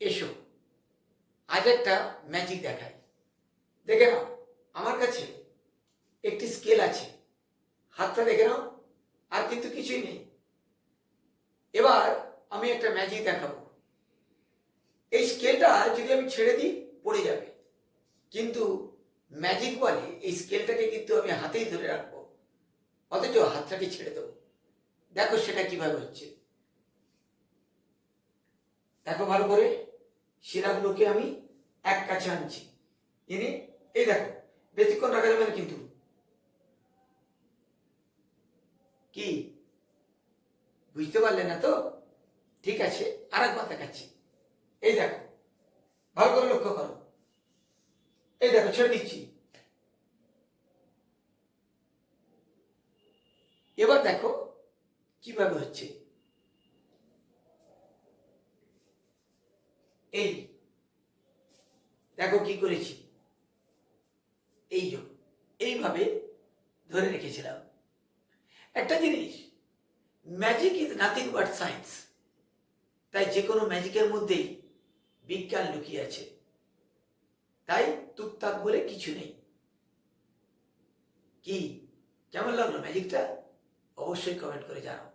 এসো আজ একটা ম্যাজিক দেখাই। দেখে নাও, আমার কাছে একটি স্কেল আছে। হাতটা দেখে নাও, আর কিন্তু কিছুই নেই। এবার আমি একটা ম্যাজিক দেখাবো। এই স্কেলটা যদি আমি ছেড়ে দিই পড়ে যাবে, কিন্তু ম্যাজিক বলে এই স্কেলটাকে কিন্তু আমি হাতেই ধরে রাখবো, অথচ হাতটাকে ছেড়ে দেবো। দেখো সেটা কিভাবে হচ্ছে। দেখো ভালো করে, শিরাগুলোকে আমি এক কাছে আনছি, এনে এই দেখো, বেশিক্ষণ রাখা যাবে না কিন্তু। কি বুঝতে পারলে না তো? ঠিক আছে, আর একবার দেখাচ্ছি। এই দেখো, ভালো করে লক্ষ্য করো। এই দেখো, ছেড়ে দিচ্ছি। এবার দেখো কিভাবে হচ্ছে। এই দেখো কি করেছি, এই যে এইভাবে ধরে রেখেছিলাম। একটা জিনিস, magic is nothing but science. তাই যে কোনো ম্যাজিকের মধ্যেই বিজ্ঞান লুকিয়ে আছে। তাই টুকটাক বলে কিছু নেই। কি কেমন লাগলো ম্যাজিকটা? অবশ্যই কমেন্ট করে জানাও।